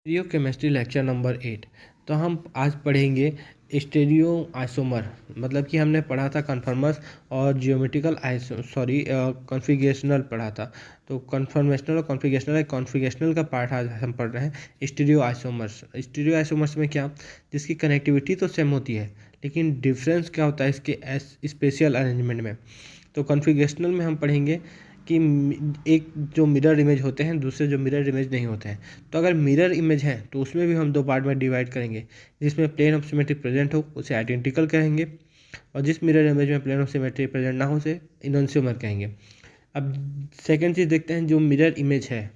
Stereochemistry lecture number 8। तो हम आज पढ़ेंगे स्टीरियो आइसोमर। मतलब कि हमने पढ़ा था कन्फर्मर्स और जियोमेट्रिकल कॉन्फ़िगरेशनल पढ़ा था। तो कन्फर्मेशनल और कॉन्फ़िगरेशनल का पार्ट आज हम पढ़ रहे हैं स्टीरियो आइसोमर्स। स्टीरियो आइसोमर्स में क्या, जिसकी कनेक्टिविटी तो सेम होती है लेकिन डिफरेंस क्या होता है इसके स्पेशियल अरेंजमेंट में। तो कॉन्फ़िगरेशनल में हम पढ़ेंगे कि एक जो मिरर इमेज होते हैं, दूसरे जो मिरर इमेज नहीं होते हैं। तो अगर मिरर इमेज है तो उसमें भी हम दो पार्ट में डिवाइड करेंगे। जिसमें प्लेन ऑफ सिमेट्री प्रेजेंट हो उसे आइडेंटिकल कहेंगे, और जिस मिरर इमेज में प्लेन ऑफ सिमेट्री प्रेजेंट ना हो उसे इनोन्सियोमर कहेंगे। अब सेकेंड चीज़ देखते हैं, जो मिरर इमेज है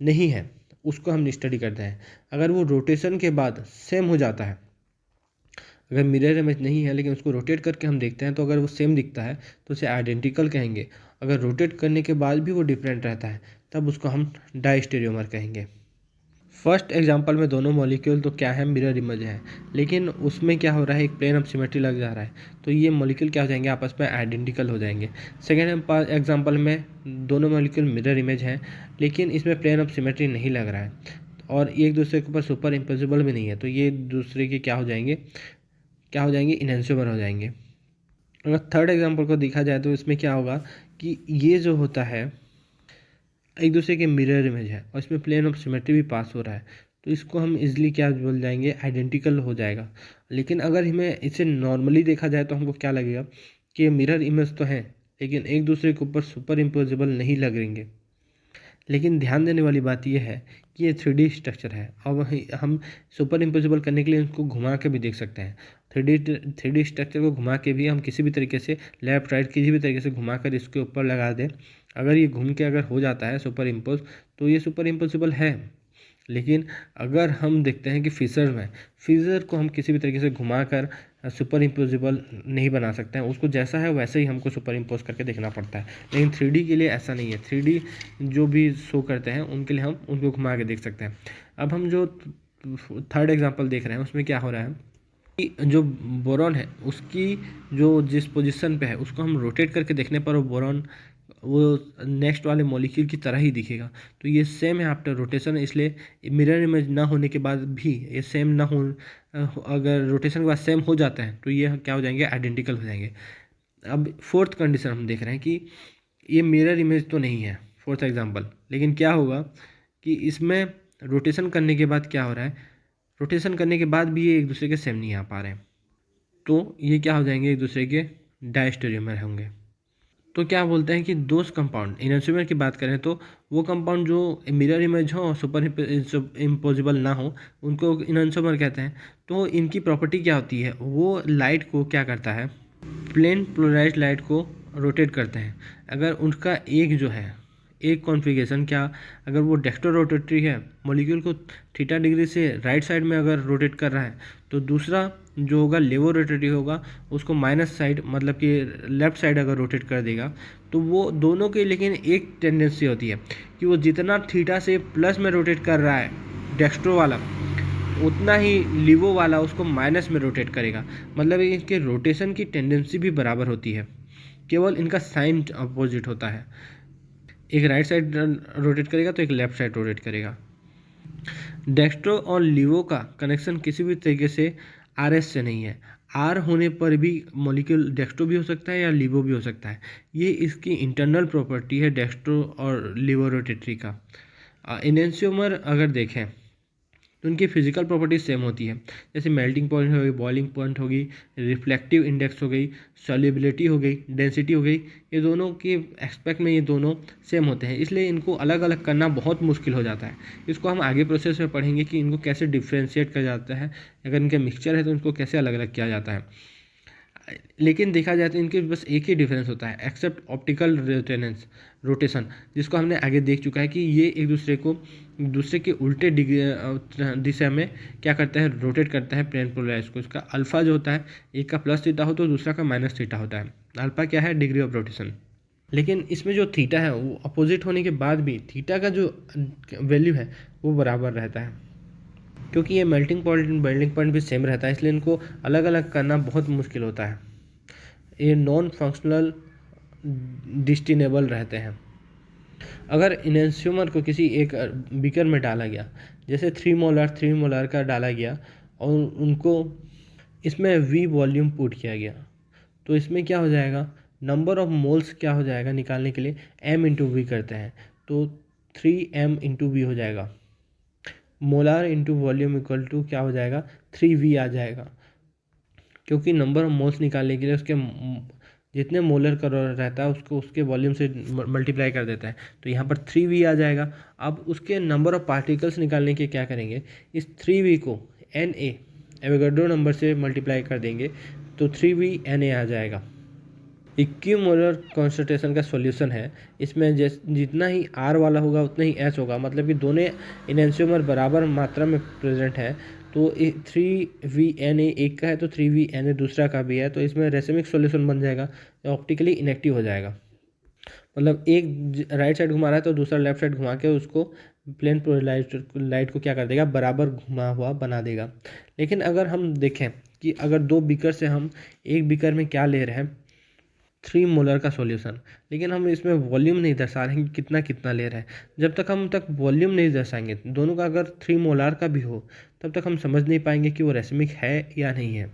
नहीं है उसको हम स्टडी करते हैं। अगर वो रोटेशन के बाद सेम हो जाता है, अगर मिरर इमेज नहीं है लेकिन उसको रोटेट करके हम देखते हैं तो अगर वो सेम दिखता है तो उसे आइडेंटिकल कहेंगे। अगर रोटेट करने के बाद भी वो डिफरेंट रहता है तब उसको हम डायस्टेरियोमर कहेंगे। फर्स्ट एग्जांपल में दोनों मॉलिक्यूल तो क्या है, मिरर इमेज है, लेकिन उसमें क्या हो रहा है, एक प्लेन ऑफ सिमेट्री लग जा रहा है, तो ये मॉलिक्यूल क्या हो जाएंगे, आपस में आइडेंटिकल हो जाएंगे। सेकेंड एग्जांपल में दोनों मॉलिक्यूल मिरर इमेज हैं लेकिन इसमें प्लेन ऑफ सिमेट्री नहीं लग रहा है और एक दूसरे के ऊपर सुपर इम्पोजिबल भी नहीं है, तो ये दूसरे के क्या हो जाएंगे इनहेंसियोमर हो जाएंगे। अगर थर्ड एग्जांपल को देखा जाए तो इसमें क्या होगा कि ये जो होता है एक दूसरे के मिरर इमेज है और इसमें प्लेन ऑफ सिमेट्री भी पास हो रहा है, तो इसको हम इजीली क्या बोल जाएंगे, आइडेंटिकल हो जाएगा। लेकिन अगर हमें इसे नॉर्मली देखा जाए तो हमको क्या लगेगा कि मिरर इमेज तो है लेकिन एक दूसरे के ऊपर सुपर इम्पोजिबल नहीं लगेंगे। लेकिन ध्यान देने वाली बात यह है कि ये 3D स्ट्रक्चर है और हम सुपर इम्पोजिबल करने के लिए इसको घुमा के भी देख सकते हैं। 3D स्ट्रक्चर को घुमा के भी हम किसी भी तरीके से लेफ्ट राइट किसी भी तरीके से घुमा कर इसके ऊपर लगा दें, अगर ये घूम के अगर हो जाता है सुपर इम्पोज तो ये सुपर इम्पोजिबल है। लेकिन अगर हम देखते हैं कि फिजर को हम किसी भी तरीके से घुमा कर सुपर इम्पोजिबल नहीं बना सकते हैं, उसको जैसा है वैसे ही हमको सुपर इम्पोज करके देखना पड़ता है। लेकिन 3D के लिए ऐसा नहीं है, 3D जो भी शो करते हैं उनके लिए हम उनको घुमा के देख सकते हैं। अब हम जो थर्ड एग्जांपल देख रहे हैं उसमें क्या हो रहा है कि जो बोरॉन है उसकी जो जिस पोजीशन पे है उसको हम रोटेट करके देखने पर वो बोरॉन वो नेक्स्ट वाले मॉलिक्यूल की तरह ही दिखेगा। तो ये सेम है आफ्टर रोटेशन, इसलिए मिरर इमेज ना होने के बाद भी ये सेम ना हो, अगर रोटेशन के बाद सेम हो जाता है तो ये क्या हो जाएंगे, आइडेंटिकल हो जाएंगे। अब फोर्थ कंडीशन हम देख रहे हैं कि ये मिरर इमेज तो नहीं है, फोर्थ एग्जांपल, लेकिन क्या होगा कि इसमें रोटेशन करने के बाद क्या हो रहा है, रोटेशन करने के बाद भी ये एक दूसरे के सेम नहीं आ पा रहे हैं, तो ये क्या हो जाएंगे, एक दूसरे के डायस्टेरियोमर होंगे। तो क्या बोलते हैं कि दो कंपाउंड इनहेंसियोमर की बात करें तो वो कंपाउंड जो मिरर इमेज हो और सुपर इम्पोजिबल ना हो उनको इनहेंसियोमर कहते हैं। तो इनकी प्रॉपर्टी क्या होती है, वो लाइट को क्या करता है, प्लेन पोलराइज्ड लाइट को रोटेट करते हैं। अगर उनका एक जो है एक कॉन्फ़िगरेशन क्या, अगर वो डेक्स्ट्रो रोटेटरी है, मॉलिक्यूल को थीटा डिग्री से राइट साइड में अगर रोटेट कर रहा है, तो दूसरा जो होगा लेवो रोटेटरी होगा उसको माइनस साइड मतलब कि लेफ्ट साइड अगर रोटेट कर देगा, तो वो दोनों के लेकिन एक टेंडेंसी होती है कि वो जितना थीटा से प्लस में रोटेट कर रहा है डेक्स्ट्रो वाला, उतना ही लिवो वाला उसको माइनस में रोटेट करेगा। मतलब इनके रोटेशन की टेंडेंसी भी बराबर होती है, केवल इनका साइन अपोजिट होता है। एक राइट साइड रोटेट करेगा तो एक लेफ्ट साइड रोटेट करेगा। डेक्स्ट्रो और लिवो का कनेक्शन किसी भी तरीके से आर से नहीं है। आर होने पर भी मॉलिक्यूल डेक्स्ट्रो भी हो सकता है या लिवो भी हो सकता है, ये इसकी इंटरनल प्रॉपर्टी है डेक्स्ट्रो और लिवो रोटेटरी का। इनहेंसियोमर अगर देखें तो उनकी फिजिकल प्रॉपर्टीज सेम होती है, जैसे मेल्टिंग पॉइंट हो गई, बॉइलिंग पॉइंट होगी, रिफ्लेक्टिव इंडेक्स हो गई, सॉल्युबिलिटी हो गई, डेंसिटी हो गई, ये दोनों के एस्पेक्ट में ये दोनों सेम होते हैं, इसलिए इनको अलग अलग करना बहुत मुश्किल हो जाता है। इसको हम आगे प्रोसेस में पढ़ेंगे कि इनको कैसे डिफ्रेंशिएट किया जाता है, अगर इनके मिक्सचर है तो इनको कैसे अलग अलग किया जाता है। लेकिन देखा जाए तो इनके बस एक ही डिफरेंस होता है, एक्सेप्ट ऑप्टिकल रोटेशन, जिसको हमने आगे देख चुका है कि ये एक दूसरे के उल्टे दिशा में क्या करता है, रोटेट करता है प्लेन पोलराइज को। इसका अल्फा जो होता है, एक का प्लस थीटा हो तो दूसरा का माइनस थीटा होता है। अल्फा क्या है, डिग्री ऑफ रोटेशन। लेकिन इसमें जो थीटा है वो अपोजिट होने के बाद भी थीटा का जो वैल्यू है वो बराबर रहता है, क्योंकि ये मेल्टिंग पॉइंट भी सेम रहता है, इसलिए इनको अलग अलग करना बहुत मुश्किल होता है। ये नॉन फंक्शनल डिस्टिनेबल रहते हैं। अगर इनैंस्यूमर को किसी एक बीकर में डाला गया, जैसे 3 मोलार का डाला गया और उनको इसमें वी वॉल्यूम पुट किया गया, तो इसमें क्या हो जाएगा, नंबर ऑफ मोल्स क्या हो जाएगा निकालने के लिए m इंटू वी करते हैं, तो 3m इंटू वी हो जाएगा। Molar into volume equal to क्या हो जाएगा, 3v आ जाएगा, क्योंकि नंबर ऑफ मोल्स निकालने के लिए उसके जितने मोलर का रहता है उसको उसके वॉल्यूम से मल्टीप्लाई कर देता है, तो यहाँ पर 3v आ जाएगा। अब उसके नंबर ऑफ पार्टिकल्स निकालने के क्या करेंगे, इस 3v को Na एवोगाड्रो नंबर से मल्टीप्लाई कर देंगे, तो 3v Na आ जाएगा। इक्विमोलर कॉन्सेंट्रेशन का सॉल्यूशन है, इसमें जितना ही R वाला होगा उतना ही S होगा, मतलब कि दोनों इनैंस्यूमर बराबर मात्रा में प्रेजेंट है, तो 3VNA एक का है तो 3VNA दूसरा का भी है, तो इसमें रेसिमिक सॉल्यूशन बन जाएगा, ऑप्टिकली इनएक्टिव हो जाएगा। मतलब एक राइट साइड घुमा रहा है तो दूसरा लेफ्ट साइड घुमा के उसको प्लेन लाइट को क्या कर देगा, बराबर घुमा हुआ बना देगा। लेकिन अगर हम देखें कि अगर दो बीकर से हम एक बीकर में क्या ले रहे हैं, 3 मोलर का सॉल्यूशन, लेकिन हम इसमें वॉल्यूम नहीं दर्शा रहे हैं कि कितना कितना ले रहे हैं। जब तक हम तक वॉल्यूम नहीं दर्शाएंगे, दोनों का अगर 3 मोलार का भी हो, तब तक हम समझ नहीं पाएंगे कि वो रेसिमिक है या नहीं है।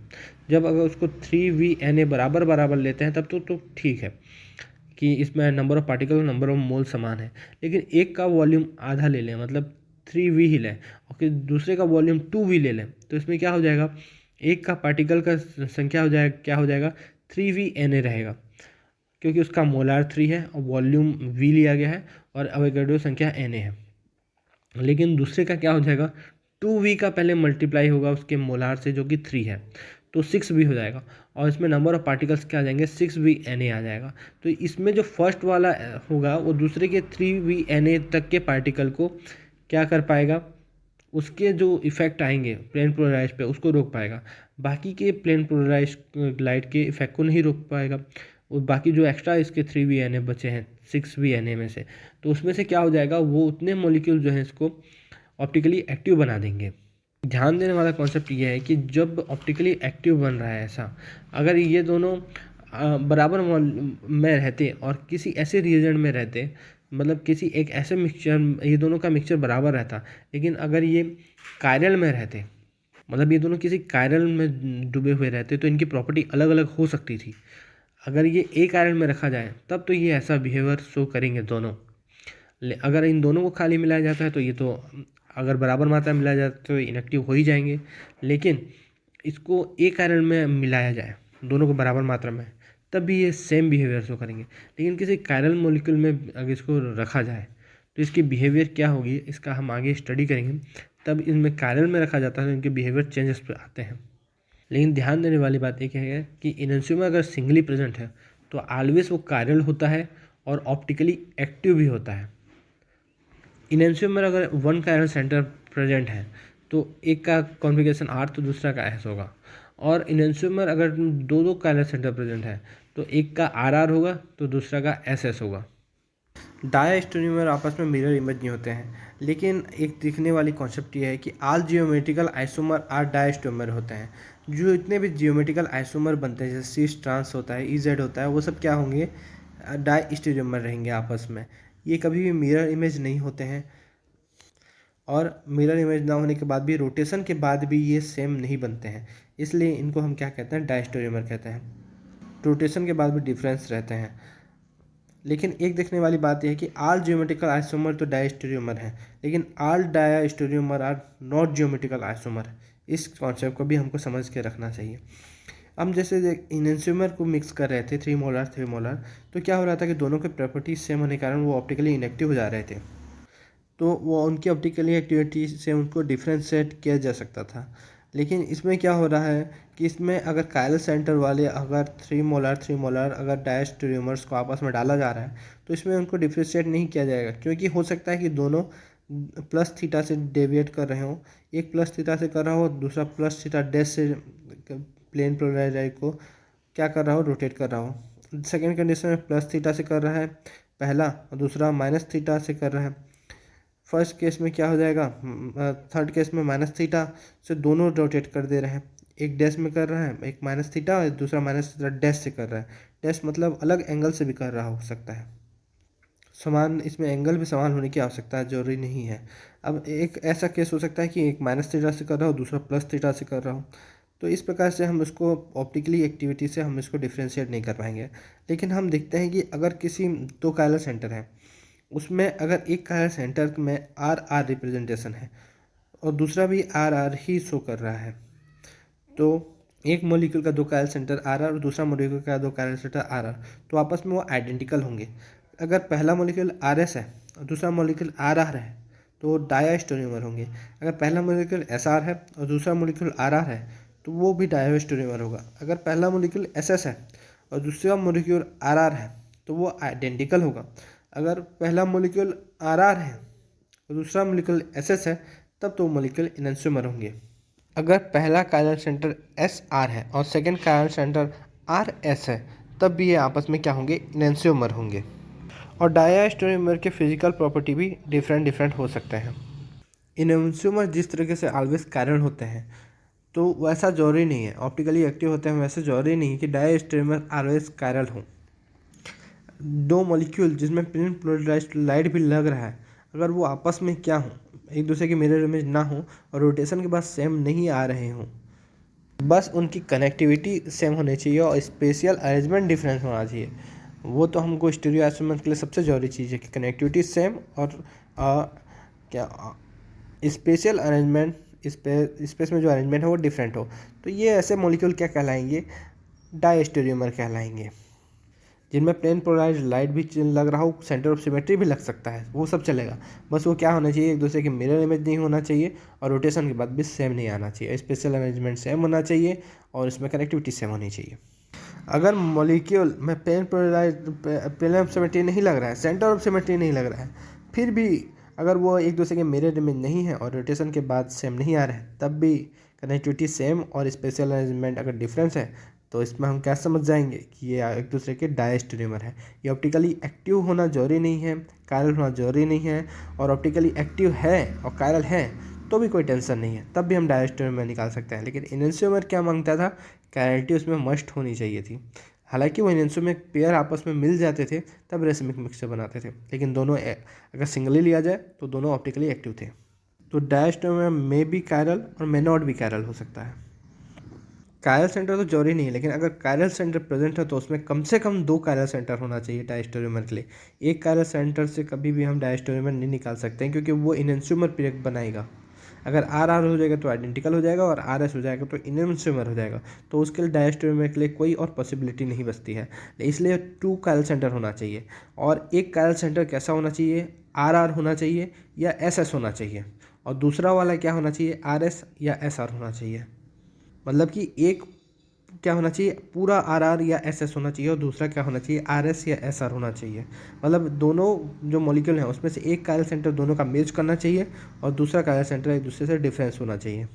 जब अगर उसको 3VNA बराबर बराबर लेते हैं तब तो ठीक है कि इसमें number of particle number of mole समान है। लेकिन एक का वॉल्यूम आधा ले लें, मतलब 3v ही लें, और फिर दूसरे का वॉल्यूम 2v ले लें, तो इसमें क्या हो जाएगा, एक का पार्टिकल का संख्या हो जाएगा, क्या हो जाएगा, 3VNA रहेगा, क्योंकि उसका मोलार 3 है और वॉल्यूम v लिया गया है और अवोगाड्रो संख्या Na है। लेकिन दूसरे का क्या हो जाएगा, 2v का पहले मल्टीप्लाई होगा उसके मोलार से जो कि 3 है, तो 6v हो जाएगा, और इसमें नंबर ऑफ पार्टिकल्स क्या आ जाएंगे, 6VNA आ जाएगा। तो इसमें जो फर्स्ट वाला होगा वो दूसरे के 3VNA तक के पार्टिकल को क्या कर पाएगा, उसके जो इफेक्ट आएंगे प्लेन पोलराइज पे उसको रोक पाएगा, बाकी के प्लेन पोलराइज लाइट के इफेक्ट को नहीं रोक पाएगा। और बाकी जो एक्स्ट्रा इसके 3VNA बचे हैं 6VNA में से, तो उसमें से क्या हो जाएगा, वो उतने मॉलिक्यूल जो हैं इसको ऑप्टिकली एक्टिव बना देंगे। ध्यान देने वाला कॉन्सेप्ट ये है कि जब ऑप्टिकली एक्टिव बन रहा है ऐसा, अगर ये दोनों बराबर में रहते और किसी ऐसे रिएजेंट में रहते, मतलब किसी एक ऐसे मिक्सचर, ये दोनों का मिक्सचर बराबर रहता, लेकिन अगर ये कायरल में रहते, मतलब ये दोनों किसी कायरल में डूबे हुए रहते, तो इनकी प्रॉपर्टी अलग अलग हो सकती थी। अगर ये एक आयरन में रखा जाए तब तो ये ऐसा बिहेवियर शो करेंगे दोनों। अगर इन दोनों को खाली मिलाया जाता है तो ये तो अगर बराबर मात्रा में मिलाया जाता है तो इनएक्टिव हो ही जाएंगे। लेकिन इसको एक आयरन में मिलाया जाए दोनों को बराबर मात्रा में, तब भी ये सेम बिहेवियर शो करेंगे। लेकिन किसी कायरल मॉलिक्यूल में अगर इसको रखा जाए तो इसकी बिहेवियर क्या होगी, इसका हम आगे स्टडी करेंगे। तब इनमें कायरल में रखा जाता है तो इनके बिहेवियर चेंजेस पे आते हैं। लेकिन ध्यान देने वाली बात एक है कि इनैंस्यूमर अगर सिंगली प्रेजेंट है तो ऑलवेज वो कायरल होता है और ऑप्टिकली एक्टिव भी होता है। इनैंस्यूमर अगर वन कायरल सेंटर प्रेजेंट है तो एक का कॉन्फ़िगरेशन R तो दूसरा का S होगा, और इनैंस्यूमर अगर दो दो कायरल सेंटर प्रेजेंट है तो एक का RR होगा तो दूसरा का SS होगा। डायस्टोनिमर आपस में मिरर इमेज नहीं होते हैं, लेकिन एक दिखने वाली कॉन्सेप्ट ये है कि ऑल जियोमेट्रिकल आइसोमर आर डायस्टोमर होते हैं। जो इतने भी जियोमेट्रिकल आइसोमर बनते हैं जैसे सिस ट्रांस होता है, EZ होता है, वो सब क्या होंगे, डायस्टोनिमर रहेंगे आपस में। ये कभी भी मिरर इमेज नहीं होते हैं, और मिरर इमेज ना होने के बाद भी रोटेशन के बाद भी ये सेम नहीं बनते हैं, इसलिए इनको हम क्या कहते हैं, डायस्टोनिमर कहते हैं। रोटेशन के बाद भी डिफरेंस रहते हैं। लेकिन एक देखने वाली बात यह है कि ऑल जियोमेट्रिकल आइसोमर तो डायस्टेरियोमर है, लेकिन all diastereomer are not geometrical isomer. इस कॉन्सेप्ट को भी हमको समझ के रखना चाहिए। हम जैसे इनैंस्यूमर को मिक्स कर रहे थे 3 मोलर, तो क्या हो रहा था कि दोनों के प्रॉपर्टीज सेम होने के कारण वो ऑप्टिकली इनएक्टिव हो जा रहे थे, तो वो उनकी ऑप्टिकली एक्टिविटी से उनको डिफ्रेंशिएट किया जा सकता था। लेकिन इसमें क्या हो रहा है कि इसमें अगर कायरल सेंटर वाले अगर 3 मोलर अगर डायस्टेरियोमर्स को आपस में डाला जा रहा है तो इसमें उनको डिफ्रेंशिएट नहीं किया जाएगा, क्योंकि हो सकता है कि दोनों प्लस थीटा से डेविएट कर रहे हो, एक प्लस थीटा से कर रहा हो, दूसरा प्लस थीटा डैश से प्लेन पोलराइज को क्या कर रहा हो, रोटेट कर रहा हो। सेकेंड कंडीशन में प्लस थीटा से कर रहा है पहला, और दूसरा माइनस थीटा से कर रहा है। फर्स्ट केस में क्या हो जाएगा, थर्ड केस में माइनस थीटा से दोनों रोटेट कर दे रहे हैं, एक डैश में कर रहा है, एक माइनस थीटा और दूसरा माइनस थीटा डैश से कर रहा है। डैश मतलब अलग एंगल से भी कर रहा हो सकता है, समान इसमें एंगल भी समान होने की आवश्यकता जरूरी नहीं है। अब एक ऐसा केस हो सकता है कि एक माइनस थीटा से कर रहा हो, दूसरा प्लस थीटा से कर रहा हो, तो इस प्रकार से हम इसको ऑप्टिकली एक्टिविटी से हम इसको डिफ्रेंशिएट नहीं कर पाएंगे। लेकिन हम देखते हैं कि अगर किसी दो कायरल सेंटर है, उसमें अगर एक कायरल सेंटर में आर आर रिप्रेजेंटेशन है और दूसरा भी आर आर ही शो कर रहा है, तो एक मॉलिक्यूल का दो कायरल सेंटर आर आर और दूसरा मॉलिक्यूल का दो कायरल सेंटर आर आर, तो आपस में वो आइडेंटिकल होंगे। अगर पहला मॉलिक्यूल आर एस है और दूसरा मॉलिक्यूल आर आर है तो डायस्टेरियोमर होंगे। अगर पहला मॉलिक्यूल एस आर है और दूसरा मॉलिक्यूल आर आर है तो वो भी डायस्टेरियोमर होगा। अगर पहला मॉलिक्यूल एस एस है और दूसरा मॉलिक्यूल आर आर है तो वो आइडेंटिकल होगा। अगर पहला मॉलिक्यूल आर आर है और दूसरा मॉलिक्यूल एस एस है तब तो मॉलिक्यूल इनैंसियोमर होंगे। अगर पहला कायरल सेंटर एस आर है और second chiral centre R S है तब भी ये आपस में क्या होंगे, इनैंसियोमर होंगे। और डायस्टेरियोमर के फिजिकल प्रॉपर्टी भी डिफरेंट हो सकते हैं। इनैंसियोमर जिस तरीके से ऑलवेज कायरल होते हैं तो वैसा जरूरी नहीं है, ऑप्टिकली एक्टिव होते हैं वैसे जरूरी नहीं है कि डायस्टेरियोमर ऑलवेज कायरल हो। दो मॉलिक्यूल जिसमें प्लेन पोलराइज्ड लाइट भी लग रहा है, अगर वो आपस में क्या हो, एक दूसरे के मिरर इमेज ना हो और रोटेशन के बाद सेम नहीं आ रहे हों, बस उनकी कनेक्टिविटी सेम होनी चाहिए और स्पेशियल अरेंजमेंट डिफरेंस होना चाहिए, वो तो हमको स्टीरियो आइसोमर के लिए सबसे ज़रूरी चीज़ है कि कनेक्टिविटी सेम और क्या स्पेशियल अरेंजमेंट, स्पेस में जो अरेंजमेंट है वो डिफरेंट हो। तो ये ऐसे मॉलिक्यूल क्या कहलाएंगे, डायस्टेरियोमर कहलाएंगे। जिनमें प्लेन पोलराइज्ड लाइट भी लग रहा हो, सेंटर ऑफ सिमेट्री भी लग सकता है, वो सब चलेगा। बस वो क्या होना चाहिए, एक दूसरे के मिरर इमेज नहीं होना चाहिए और रोटेशन के बाद भी सेम नहीं आना चाहिए, स्पेशल अरेंजमेंट सेम होना चाहिए और इसमें कनेक्टिविटी सेम होनी चाहिए। अगर मॉलिक्यूल में प्लेन ऑफ सिमेट्री नहीं लग रहा है, सेंटर ऑफ सिमेट्री नहीं लग रहा है, फिर भी अगर वो एक दूसरे के मिरर इमेज नहीं है और रोटेशन के बाद सेम नहीं आ रहा है, तब भी कनेक्टिविटी सेम और स्पेशल अरेंजमेंट अगर डिफरेंस है तो इसमें हम क्या समझ जाएंगे कि ये एक दूसरे के डायस्टेरियोमर है। ये ऑप्टिकली एक्टिव होना जरूरी नहीं है, कायरल होना जरूरी नहीं है, और ऑप्टिकली एक्टिव है और कायरल है तो भी कोई टेंशन नहीं है, तब भी हम डायस्टेरियोमर निकाल सकते हैं। लेकिन इनैंसियोमर क्या मांगता था, कायरलिटी उसमें मस्ट होनी चाहिए थी। हालांकि वो इनैंसियोमर पेयर आपस में मिल जाते थे तब रेसिमिक मिक्सचर बनाते थे, लेकिन दोनों अगर सिंगली लिया जाए तो दोनों ऑप्टिकली एक्टिव थे। तो डायस्टेरियोमर में भी कायरल और मे नॉट भी कायरल हो सकता है। कायरल सेंटर तो जरूरी नहीं है, लेकिन अगर कायरल सेंटर प्रेजेंट है तो उसमें कम से कम दो कायरल सेंटर होना चाहिए डायस्टेरियोमर के लिए। एक कायरल सेंटर से कभी भी हम डायस्टेरियोमर नहीं निकाल सकते हैं, क्योंकि वो इनैंसियोमर पीरियड बनाएगा। अगर आर आर हो जाएगा तो आइडेंटिकल हो जाएगा और आर एस हो जाएगा तो इनैंसियोमर हो जाएगा, तो उसके लिए डायस्टेरियोमर के लिए कोई और पॉसिबिलिटी नहीं बचती है। इसलिए टू कायरल सेंटर होना चाहिए। और एक कायरल सेंटर कैसा होना चाहिए, आर आर होना चाहिए या एस एस होना चाहिए, और दूसरा वाला क्या होना चाहिए, आर एस या एस आर होना चाहिए। मतलब कि एक क्या होना चाहिए, पूरा आर आर या एस एस होना चाहिए और दूसरा क्या होना चाहिए, आर एस या एस आर होना चाहिए। मतलब दोनों जो मॉलिक्यूल हैं उसमें से एक कायरल सेंटर दोनों का मेच करना चाहिए और दूसरा कायरल सेंटर एक दूसरे से डिफरेंस होना चाहिए।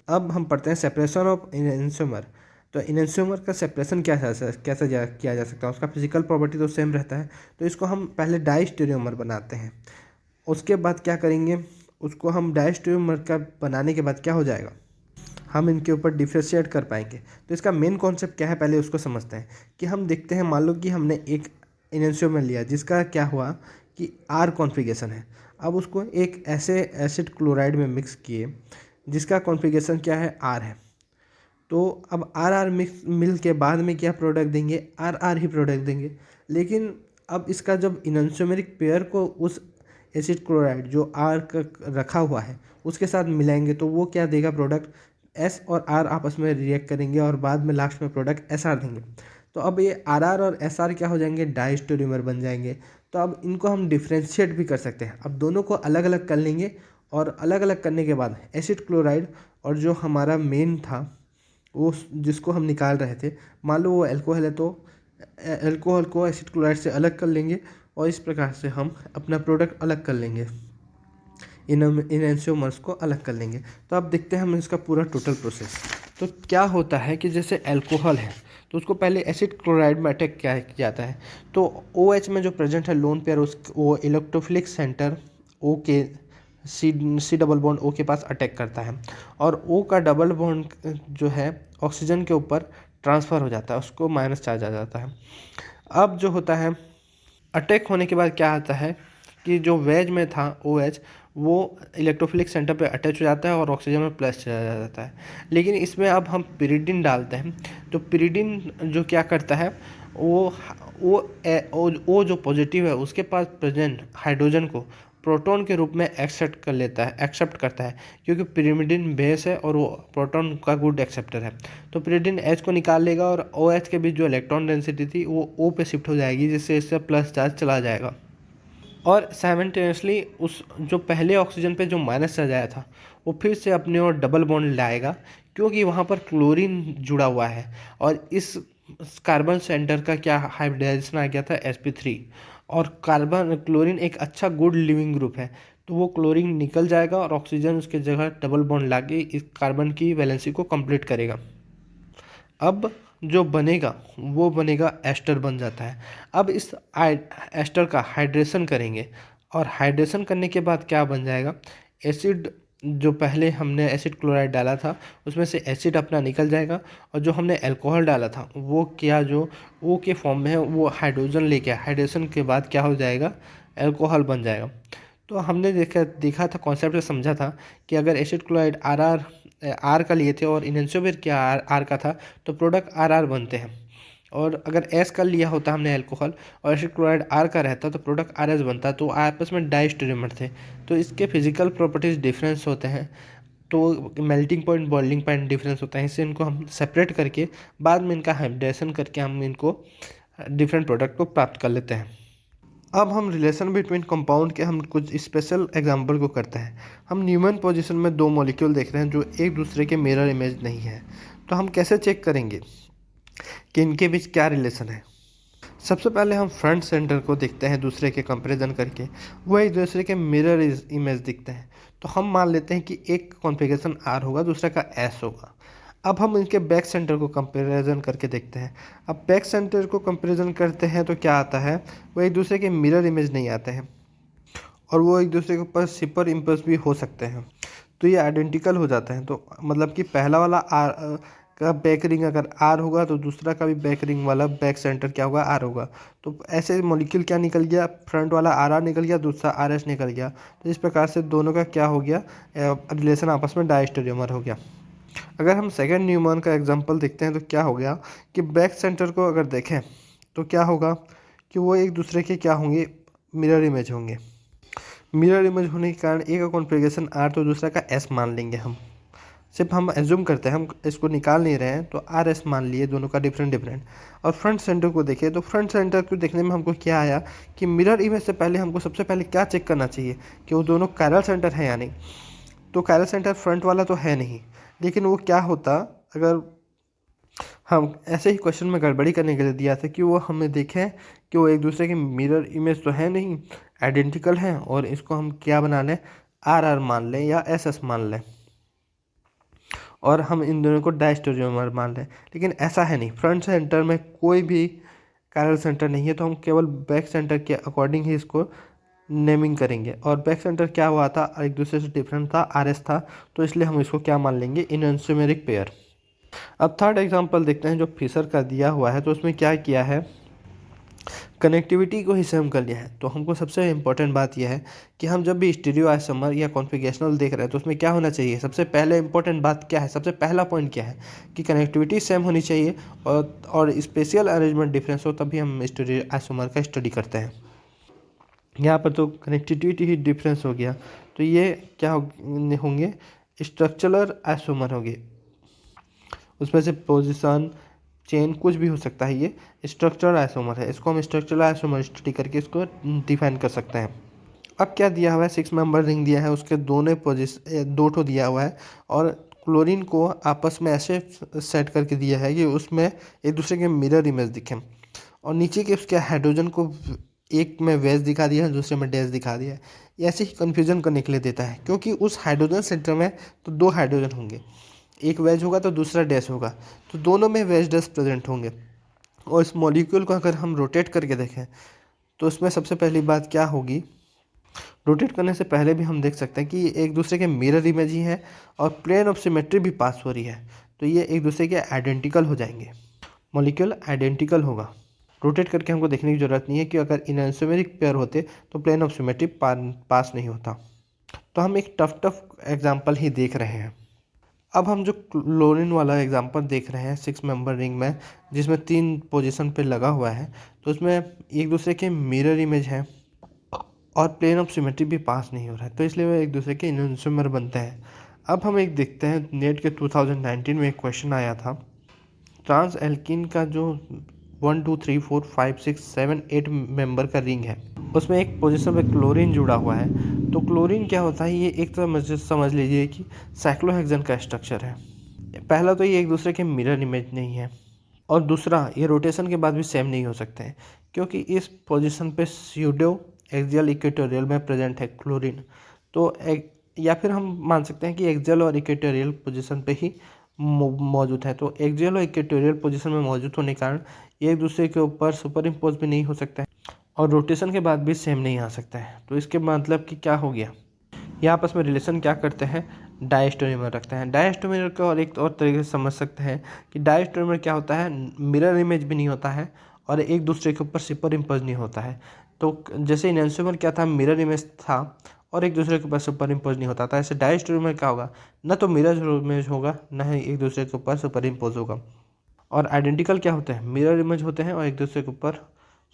अब हम पढ़ते हैं सेपरेशन ऑफ इनैंसियोमर। तो इनैंसियोमर का सेपरेशन कैसे किया जा सकता है, उसका फिजिकल प्रॉपर्टी तो सेम रहता है। तो इसको हम पहले डायस्टेरियोमर बनाते हैं, उसके बाद क्या करेंगे, उसको हम डायस्टेरियोमर का बनाने के बाद क्या हो जाएगा, हम इनके ऊपर डिफ्रेंशिएट कर पाएंगे। तो इसका मेन कॉन्सेप्ट क्या है पहले उसको समझते हैं। कि हम देखते हैं, मान लो कि हमने एक इनैंसियोमर लिया जिसका क्या हुआ कि आर कॉन्फ़िगरेशन है। अब उसको एक ऐसे एसिड क्लोराइड में मिक्स किए जिसका कॉन्फ़िगरेशन क्या है, आर है। तो अब आर आर मिक्स मिल के बाद में क्या प्रोडक्ट देंगे, आर आर ही प्रोडक्ट देंगे। लेकिन अब इसका जब इनैंसियोमेरिक पेयर को उस एसिड क्लोराइड जो आर का रखा हुआ है उसके साथ मिलाएंगे तो वो क्या देगा प्रोडक्ट, एस और आर आपस में रिएक्ट करेंगे और बाद में लास्ट में प्रोडक्ट एस आर देंगे। तो अब ये आर आर और एस आर क्या हो जाएंगे, डायस्टेरियोमर बन जाएंगे। तो अब इनको हम डिफ्रेंशिएट भी कर सकते हैं। अब दोनों को अलग अलग कर लेंगे और अलग अलग करने के बाद एसिड क्लोराइड और जो हमारा मेन था वो जिसको हम निकाल रहे थे, मान लो वो अल्कोहल है तो अल्कोहल को एसिड क्लोराइड से अलग कर लेंगे और इस प्रकार से हम अपना प्रोडक्ट अलग कर लेंगे, इनैंसियोमर्स को अलग कर लेंगे। तो अब देखते हैं हम इसका पूरा टोटल प्रोसेस। तो क्या होता है कि जैसे अल्कोहल है तो उसको पहले एसिड क्लोराइड में अटैक किया जाता है। तो OH में जो प्रेजेंट है लोन पेयर वो इलेक्ट्रोफिलिक सेंटर O के सी डबल बॉन्ड O के पास अटैक करता है और O का डबल बॉन्ड जो है ऑक्सीजन के ऊपर ट्रांसफ़र हो जाता है, उसको माइनस चार्ज आ जाता है। अब जो होता है अटैक होने के बाद क्या आता है कि जो वेज में था OH वो इलेक्ट्रोफिलिक सेंटर पे अटैच हो जाता है और ऑक्सीजन में प्लस चला जाता है। लेकिन इसमें अब हम पिरिडिन डालते हैं, तो पिरिडिन जो क्या करता है वो वो जो पॉजिटिव है उसके पास प्रेजेंट हाइड्रोजन को प्रोटॉन के रूप में एक्सेप्ट करता है, क्योंकि पिरिमिडिन बेस है और वो प्रोटॉन का गुड एक्सेप्टर है। तो पिरिडिन H को निकाल लेगा और OH के बीच जो इलेक्ट्रॉन डेंसिटी थी वो O पे शिफ्ट हो जाएगी, जिससे इससे प्लस चार्ज चला जाएगा। और साइमल्टेनियसली उस जो पहले ऑक्सीजन पे जो माइनस चार्ज आया था वो फिर से अपने और डबल बॉन्ड लाएगा, क्योंकि वहाँ पर क्लोरीन जुड़ा हुआ है। और इस कार्बन सेंटर का क्या हाइब्रिडाइजेशन आ गया था sp3, और कार्बन क्लोरीन एक अच्छा गुड लिविंग ग्रुप है, तो वो क्लोरीन निकल जाएगा और ऑक्सीजन उसके जगह डबल बॉन्ड लाके इस कार्बन की वैलेंसी को कंप्लीट करेगा। अब जो बनेगा वो बनेगा एस्टर बन जाता है। अब इस एस्टर का हाइड्रेशन करेंगे और हाइड्रेशन करने के बाद क्या बन जाएगा, एसिड। जो पहले हमने एसिड क्लोराइड डाला था उसमें से एसिड अपना निकल जाएगा, और जो हमने अल्कोहल डाला था वो क्या जो ओ के फॉर्म में है वो हाइड्रोजन लेके हाइड्रेशन के बाद क्या हो जाएगा, अल्कोहल बन जाएगा। तो हमने देखा था कॉन्सेप्ट से समझा था कि अगर एसिड क्लोराइड आर का लिए थे और इनएंसोवेर क्या आर का था, तो प्रोडक्ट आर बनते हैं। और अगर एस का लिया होता हमने अल्कोहल और एसिड क्लोराइड आर का रहता तो प्रोडक्ट RS बनता, तो आपस में डाइस्टेरियोमर थे। तो इसके फिजिकल प्रॉपर्टीज डिफरेंस होते हैं, तो melting point boiling point difference होता है, इससे इनको हम सेपरेट करके बाद में इनका हाइब्रिडेशन करके हम इनको डिफरेंट प्रोडक्ट को प्राप्त कर लेते हैं। अब हम रिलेशन बिटवीन कंपाउंड के हम कुछ स्पेशल एग्जांपल को करते हैं। हम न्यूमन पोजीशन में दो मॉलिक्यूल देख रहे हैं जो एक दूसरे के मिरर इमेज नहीं है, तो हम कैसे चेक करेंगे कि इनके बीच क्या रिलेशन है। सबसे पहले हम फ्रंट सेंटर को देखते हैं दूसरे के कंपैरिजन करके, वो एक दूसरे के मिरर इमेज दिखते हैं। तो हम मान लेते हैं कि एक कॉन्फ़िगरेशन R होगा, दूसरे का S होगा। अब हम इनके बैक सेंटर को कंपैरिजन करके देखते हैं। अब बैक सेंटर को कंपैरिजन करते हैं तो क्या आता है, वो एक दूसरे के मिरर इमेज नहीं आते हैं और वो एक दूसरे के ऊपर सुपर इम्पोज भी हो सकते हैं, तो ये आइडेंटिकल हो जाते हैं। तो मतलब कि पहला वाला आर का बैक रिंग अगर आर होगा तो दूसरा का भी बैक रिंग वाला बैक सेंटर क्या होगा, आर होगा। तो ऐसे मॉलिक्यूल क्या निकल गया, फ्रंट वाला आर निकल गया, दूसरा RS निकल गया। तो इस प्रकार से दोनों का क्या हो गया, रिलेशन आपस में डायस्टेरियोमर हो गया। अगर हम सेकेंड न्यूमन का एग्जांपल देखते हैं तो क्या हो गया कि बैक सेंटर को अगर देखें तो क्या होगा कि वो एक दूसरे के क्या होंगे, मिरर इमेज होंगे। मिरर इमेज होने के कारण एक का कॉन्फ़िगरेशन R तो दूसरा का S मान लेंगे। हम सिर्फ हम एज्यूम करते हैं, हम इसको निकाल नहीं रहे हैं, तो RS मान लिए दोनों का डिफरेंट। और फ्रंट सेंटर को देखें तो फ्रंट सेंटर को देखने में हमको क्या आया कि मिरर इमेज से पहले हमको सबसे पहले क्या चेक करना चाहिए कि वो दोनों कायरल सेंटर है या नहीं। तो कायरल सेंटर फ्रंट वाला तो है नहीं, लेकिन वो क्या होता अगर हम ऐसे ही क्वेश्चन में गड़बड़ी करने के लिए दिया था कि वो हमें देखें कि वो एक दूसरे के मिरर इमेज तो है नहीं, आइडेंटिकल हैं, और इसको हम क्या बना लें, RR मान लें या SS मान लें, और हम इन दोनों को डायस्टेरियोमर मान लें। लेकिन ऐसा है नहीं, फ्रंट सेंटर में कोई भी कायरल सेंटर नहीं है, तो हम केवल बैक सेंटर के अकॉर्डिंग ही इसको नेमिंग करेंगे। और बैक सेंटर क्या हुआ था, एक दूसरे से डिफरेंट था, RS था, तो इसलिए हम इसको क्या मान लेंगे, इनएंसोमेरिक पेयर। अब थर्ड एग्जांपल देखते हैं जो फिशर का दिया हुआ है। तो उसमें क्या किया है, कनेक्टिविटी को ही सेम कर लिया है। तो हमको सबसे इम्पोर्टेंट बात यह है कि हम जब भी स्टीरियो आइसोमर या कॉन्फ़िगरेशनल देख रहे हैं तो उसमें क्या होना चाहिए, सबसे पहले इंपॉर्टेंट बात क्या है, सबसे पहला पॉइंट क्या है कि कनेक्टिविटी सेम होनी चाहिए और स्पेशियल अरेंजमेंट डिफरेंस हो, तभी हम स्टीरियो आइसोमर का स्टडी करते हैं। यहाँ पर तो कनेक्टिविटी ही डिफरेंस हो गया, तो ये क्या होंगे, स्ट्रक्चरल आइसोमर होंगे। उसमें से पोजीशन चेन कुछ भी हो सकता है, ये स्ट्रक्चरल आइसोमर है। इसको हम स्ट्रक्चरल आइसोमर स्टडी करके इसको डिफाइन कर सकते हैं। अब क्या दिया हुआ है, 6 मेंबर रिंग दिया है, उसके दोनों पोजिशन दो ठो दिया हुआ है, और क्लोरीन को आपस में ऐसे सेट करके दिया है कि उसमें एक दूसरे के मिरर इमेज दिखे, और नीचे के उसके हाइड्रोजन को एक में वेज दिखा दिया है, दूसरे में डैश दिखा दिया है। ये ऐसे ही कन्फ्यूजन करने के लिए देता है, क्योंकि उस हाइड्रोजन सेंटर में तो दो हाइड्रोजन होंगे, एक वेज होगा तो दूसरा डैश होगा, तो दोनों में वेज डैश प्रेजेंट होंगे। और इस मॉलिक्यूल को अगर हम रोटेट करके देखें तो उसमें सबसे पहली बात क्या होगी, रोटेट करने से पहले भी हम देख सकते हैं कि एक दूसरे के मिरर इमेज ही है और प्लेन ऑफ सिमेट्री भी पास हो रही है, तो ये एक दूसरे के आइडेंटिकल हो जाएंगे, मॉलिक्यूल आइडेंटिकल होगा। रोटेट करके हमको देखने की ज़रूरत नहीं है कि अगर इनएंसोमेरिक पेयर होते तो प्लेन ऑफ सिमेट्री पास नहीं होता। तो हम एक टफ एग्जाम्पल ही देख रहे हैं। अब हम जो क्लोरीन वाला एग्जांपल देख रहे हैं 6 मेंबर रिंग में, जिसमें 3 पोजीशन पे लगा हुआ है, तो उसमें एक दूसरे के मिरर इमेज है और प्लेन ऑफ सिमेट्री भी पास नहीं हो रहा है, तो इसलिए वो एक दूसरे के इनोसोमर बनते हैं। अब हम एक देखते हैं, नेट के 2019 में एक क्वेश्चन आया था, ट्रांस एल्कीन का जो 1 2 3 4 5 6 7 8 मेंबर का रिंग है, उसमें एक पोजीशन पे क्लोरीन जुड़ा हुआ है। तो क्लोरीन क्या होता है, ये एक तरह समझ लीजिए कि साइक्लोहेक्सेन का स्ट्रक्चर है। पहला तो ये एक दूसरे के मिरर इमेज नहीं है, और दूसरा ये रोटेशन के बाद भी सेम नहीं हो सकते हैं, क्योंकि इस पोजीशन पे स्यूडो एक्सियल इक्वेटोरियल में प्रेजेंट है क्लोरीन। तो या फिर हम मान सकते हैं कि एक्सियल और इक्वेटोरियल पोजीशन पे ही मौजूद है। तो एक्सियल और इक्वेटोरियल पोजीशन में मौजूद होने के कारण ये एक दूसरे के ऊपर सुपर इम्पोज भी नहीं हो सकता है और रोटेशन के बाद भी सेम नहीं आ सकता है। तो इसके मतलब कि क्या हो गया, ये आपस में रिलेशन क्या करते हैं, डायस्टोनिमर रखते हैं। डायस्टोनिमर को और एक और तरीके से समझ सकते हैं कि डायस्टोनिमर क्या होता है, मिरर इमेज भी नहीं होता है और एक दूसरे के ऊपर सुपर इम्पोज नहीं होता है। तो जैसे इनएंसोमर क्या था, मिरर इमेज था और एक दूसरे के ऊपर सुपर इम्पोज नहीं होता था, ऐसे डायस्टोनिमर क्या होगा, न तो मिरर इमेज होगा न ही एक दूसरे के ऊपर सुपर इम्पोज होगा। और आइडेंटिकल क्या होते हैं, मिरर इमेज होते हैं और एक दूसरे के ऊपर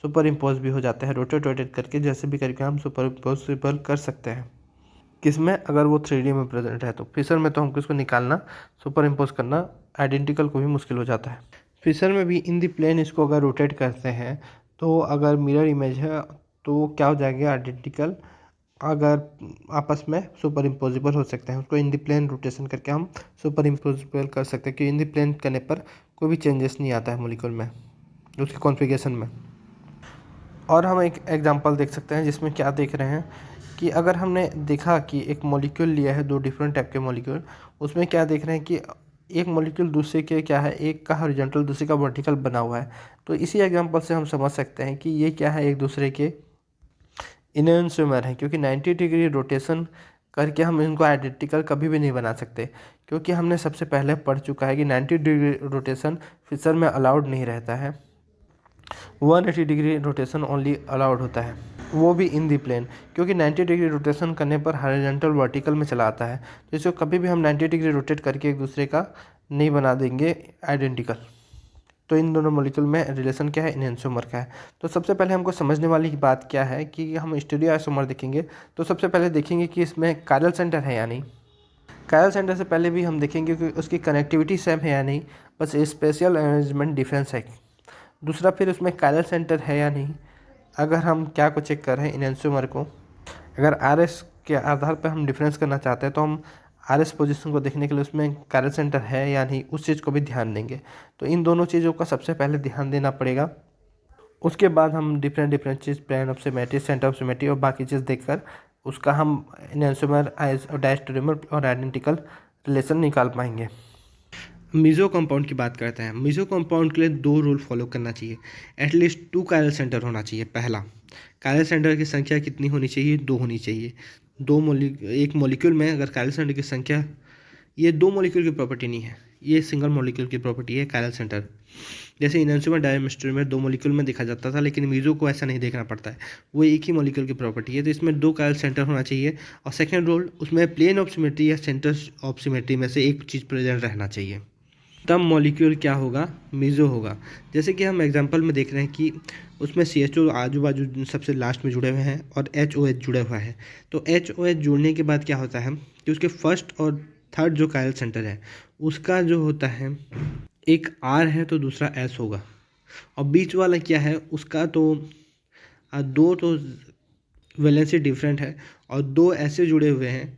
सुपर इम्पोज भी हो जाते हैं, रोटेट करके जैसे भी करके हम सुपर इम्पोज कर सकते हैं। किसमें, अगर वो 3D में प्रेजेंट है। तो फिशर में तो हमको इसको निकालना, सुपर इम्पोज करना आइडेंटिकल को भी मुश्किल हो जाता है। फिशर में भी इन दी प्लेन इसको अगर रोटेट करते हैं तो अगर मिरर इमेज है तो क्या हो जाएगा, आइडेंटिकल अगर आपस में सुपर इम्पोजिबल हो सकते हैं, उसको इन दी प्लेन रोटेशन करके हम सुपर इम्पोजिबल कर सकते हैं, कि इन दी प्लेन करने पर कोई भी चेंजेस नहीं आता है मॉलिक्यूल में, उसकी कॉन्फ़िगरेशन में। और हम एक एग्जांपल देख सकते हैं जिसमें क्या देख रहे हैं कि अगर हमने देखा कि एक मॉलिक्यूल लिया है, दो डिफरेंट टाइप के मॉलिक्यूल, उसमें क्या देख रहे हैं कि एक मॉलिक्यूल दूसरे के क्या है, एक का हॉरिजॉन्टल दूसरे का वर्टिकल बना हुआ है। तो इसी एग्जांपल से हम समझ सकते हैं कि ये क्या है, एक दूसरे के इनएंसोमर है, क्योंकि 90 डिग्री रोटेशन करके हम इनको आइडेंटिकल कभी भी नहीं बना सकते, क्योंकि हमने सबसे पहले पढ़ चुका है कि 90 डिग्री रोटेशन फिशर में अलाउड नहीं रहता है, 180 डिग्री रोटेशन ओनली अलाउड होता है, वो भी इन दी प्लेन, क्योंकि 90 डिग्री रोटेशन करने पर हॉरिजॉन्टल वर्टिकल में चला आता है। तो इसको कभी भी हम 90 डिग्री रोटेट करके एक दूसरे का नहीं बना देंगे आइडेंटिकल। तो इन दोनों मॉलिक्यूल में रिलेशन क्या है, इनएंसोमर का है। तो सबसे पहले हमको समझने वाली बात क्या है कि हम स्टीरियो आइसोमर देखेंगे तो सबसे पहले देखेंगे कि इसमें कायरल सेंटर है या नहीं। कायरल सेंटर से पहले भी हम देखेंगे कि उसकी कनेक्टिविटी सेम है या नहीं, बस स्पेशल अरेंजमेंट डिफरेंस है। दूसरा, फिर उसमें कायरल सेंटर है या नहीं, अगर हम क्या को चेक कर रहे हैं, इनएंसोमर को, अगर RS के आधार पर हम डिफरेंस करना चाहते हैं तो हम RS पोजीशन को देखने के लिए उसमें कायरल सेंटर है या नहीं, उस चीज़ को भी ध्यान देंगे। तो इन दोनों चीज़ों का सबसे पहले ध्यान देना पड़ेगा। उसके बाद हम डिफरेंट चीज़, plane of symmetry, centre of symmetry और बाकी चीज़ देखकर उसका हम इनएंसोमर, डायस्टेरियोमर और आइडेंटिकल रिलेशन निकाल पाएंगे। मीजो कंपाउंड की बात करते हैं। मीजो कंपाउंड के लिए 2 रूल फॉलो करना चाहिए। एटलीस्ट 2 कायरल सेंटर होना चाहिए। पहला, कायरल सेंटर की संख्या कितनी होनी चाहिए, 2 होनी चाहिए। एक मॉलिक्यूल में अगर कायरल सेंटर की संख्या, ये 2 मॉलिक्यूल की प्रॉपर्टी नहीं है, ये सिंगल मॉलिक्यूल की प्रॉपर्टी है कायरल सेंटर। जैसे इनएंसोमर, डायस्टेरियोमर में 2 मॉलिक्यूल में देखा जाता था, लेकिन मीजो को ऐसा नहीं देखना पड़ता है, वो एक ही मॉलिक्यूल की प्रॉपर्टी है। तो इसमें 2 कायरल सेंटर होना चाहिए। और सेकेंड रूल, उसमें प्लेन ऑफ सिमेट्री या सेंटर ऑफ सिमेट्री में से एक चीज़ प्रेजेंट रहना चाहिए, तब मॉलिक्यूल क्या होगा, मीजो होगा। जैसे कि हम एग्जांपल में देख रहे हैं कि उसमें CHO आजू बाजू सबसे लास्ट में जुड़े हुए हैं और HOH जुड़े हुआ है। तो HOH जुड़ने के बाद क्या होता है कि उसके फर्स्ट और थर्ड जो कायरल सेंटर है उसका जो होता है, एक R है तो दूसरा S होगा, और बीच वाला क्या है उसका तो 2 तो वैलेंसी डिफरेंट है और 2 ऐसे जुड़े हुए हैं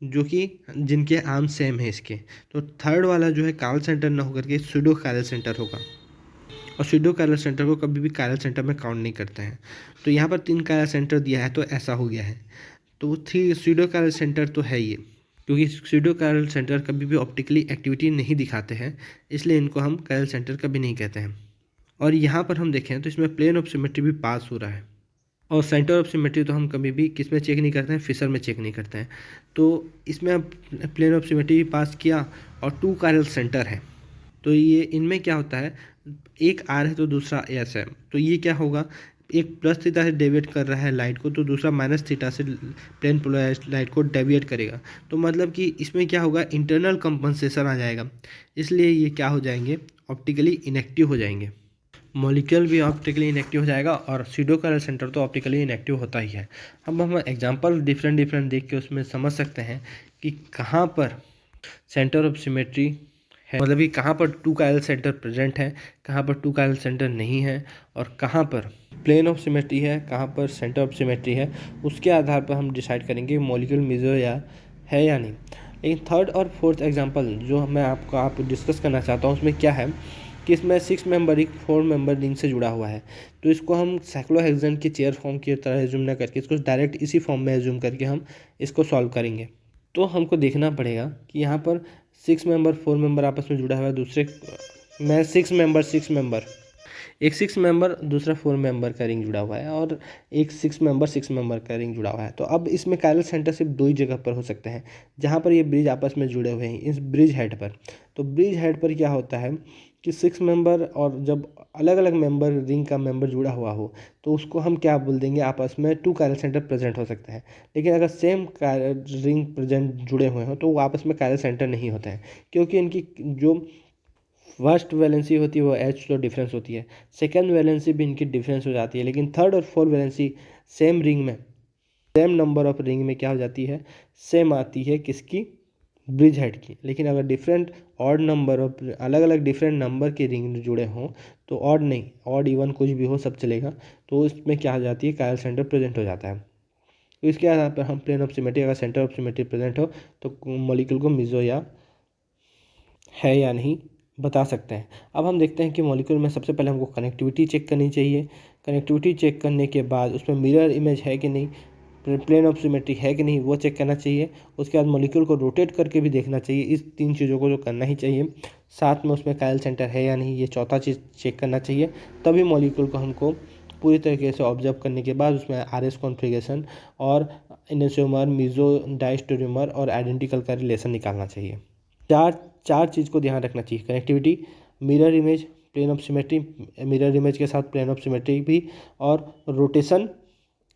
जो कि जिनके आर्म सेम है इसके। तो थर्ड वाला जो है कायरल सेंटर ना होकर के सूडो कायरल सेंटर होगा, और सूडो कायरल सेंटर को कभी भी कायरल सेंटर में काउंट नहीं करते हैं। तो यहाँ पर 3 कायरल सेंटर दिया है तो ऐसा हो गया है। तो 3 सूडो कायरल सेंटर तो है ये, क्योंकि सूडो कायरल सेंटर कभी भी ऑप्टिकली एक्टिविटी नहीं दिखाते हैं, इसलिए इनको हम कायरल सेंटर कभी नहीं कहते हैं। और यहाँ पर हम देखें तो इसमें प्लेन ऑफ सिमेट्री भी पास हो रहा है, और सेंटर ऑफ सिमेट्री तो हम कभी भी किस में चेक नहीं करते हैं, फिशर में चेक नहीं करते हैं। तो इसमें अब प्लेन ऑफ सिमेट्री पास किया और 2 कायरल सेंटर है, तो ये इनमें क्या होता है, एक आर है तो दूसरा एस है, तो ये क्या होगा, एक प्लस थीटा से डेविएट कर रहा है लाइट को, तो दूसरा माइनस थीटा से प्लेन पोलराइज्ड लाइट को डेविएट करेगा। तो मतलब कि इसमें क्या होगा, इंटरनल कंपनसेशन आ जाएगा, इसलिए ये क्या हो जाएंगे, ऑप्टिकली इनएक्टिव हो जाएंगे। मॉलिक्यूल भी ऑप्टिकली इनएक्टिव हो जाएगा और स्यूडो कायरल सेंटर तो ऑप्टिकली इनएक्टिव होता ही है। अब हम एग्जांपल डिफरेंट देख के उसमें समझ सकते हैं कि कहाँ पर सेंटर ऑफ सिमेट्री है, मतलब कि कहाँ पर टू कायरल सेंटर प्रेजेंट है, कहाँ पर टू कायरल सेंटर नहीं है, और कहाँ पर प्लेन ऑफ सिमेट्री है, कहाँ पर सेंटर ऑफ सिमेट्री है। उसके आधार पर हम डिसाइड करेंगे मॉलिक्यूल मेजर है या नहीं। लेकिन थर्ड और फोर्थ एग्जांपल जो मैं आप डिस्कस करना चाहता हूँ उसमें क्या है कि इसमें 6 मेंबर एक 4 मेंबर रिंग से जुड़ा हुआ है, तो इसको हम साइक्लोहेक्सेन के चेयर फॉर्म की तरह एज्यूम ना करके इसको डायरेक्ट इसी फॉर्म में एज्यूम करके हम इसको सॉल्व करेंगे। तो हमको देखना पड़ेगा कि यहाँ पर 6 मेंबर 4 मेंबर आपस में जुड़ा हुआ है, दूसरे में 6 मेंबर एक 6 मेंबर दूसरा 4 मेंबर का रिंग जुड़ा हुआ है, और एक 6 मेंबर का रिंग जुड़ा हुआ है। तो अब इसमें कायरल सेंटर सिर्फ दो ही जगह पर हो सकते हैं जहाँ पर ये ब्रिज आपस में जुड़े हुए हैं, इस ब्रिज हेड पर। तो ब्रिज हेड पर क्या होता है कि 6 मेंबर और जब अलग अलग मेंबर रिंग का मेंबर जुड़ा हुआ हो तो उसको हम क्या बोल देंगे, आपस में 2 कायरल सेंटर प्रेजेंट हो सकते हैं। लेकिन अगर सेम रिंग प्रेजेंट जुड़े हुए हों तो वो आपस में कायरल सेंटर नहीं होते हैं, क्योंकि इनकी जो फर्स्ट वैलेंसी होती है वो एच तो डिफरेंस होती है, सेकेंड वैलेंसी भी इनकी डिफरेंस हो जाती है, लेकिन थर्ड और फोर्थ वैलेंसी सेम रिंग में, सेम नंबर ऑफ रिंग में क्या हो जाती है, सेम आती है किसकी, ब्रिज हेड की। लेकिन अगर डिफरेंट ऑड नंबर ऑफ अलग अलग डिफरेंट नंबर के रिंग जुड़े हों तो ऑड नहीं, ऑड इवन कुछ भी हो सब चलेगा, तो इसमें क्या हो जाती है, कायरल सेंटर प्रेजेंट हो जाता है। तो इसके आधार पर हम प्लेन ऑफ सिमेट्री, अगर सेंटर ऑफ सिमेट्री प्रेजेंट हो तो मॉलिक्यूल को मिजो या है या नहीं बता सकते हैं। अब हम देखते हैं कि मॉलिक्यूल में सबसे पहले हमको कनेक्टिविटी चेक करनी चाहिए। कनेक्टिविटी चेक करने के बाद उसमें मिरर इमेज है कि नहीं, प्लेन ऑफ सिमेट्री है कि नहीं, वो चेक करना चाहिए। उसके बाद मॉलिक्यूल को रोटेट करके भी देखना चाहिए। इस 3 चीज़ों को जो करना ही चाहिए। साथ में उसमें कायरल सेंटर है या नहीं, ये चौथा चीज़ चेक करना चाहिए। तभी मॉलिक्यूल को हमको पूरी तरीके से ऑब्जर्व करने के बाद उसमें RS कॉन्फ़िगरेशन और एनेंटियोमर, मेसो डायस्टेरियोमर और आइडेंटिकल का रिलेशन निकालना चाहिए। चार चीज़ को ध्यान रखना चाहिए, connectivity, mirror image, plane of symmetry, mirror image के साथ प्लेन ऑफ सिमेट्री भी, और रोटेशन,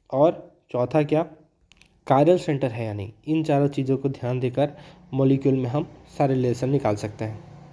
और चौथा क्या, कायरल सेंटर है या नहीं। इन चारों चीज़ों को ध्यान देकर मॉलिक्यूल में हम सारे रिलेशन निकाल सकते हैं।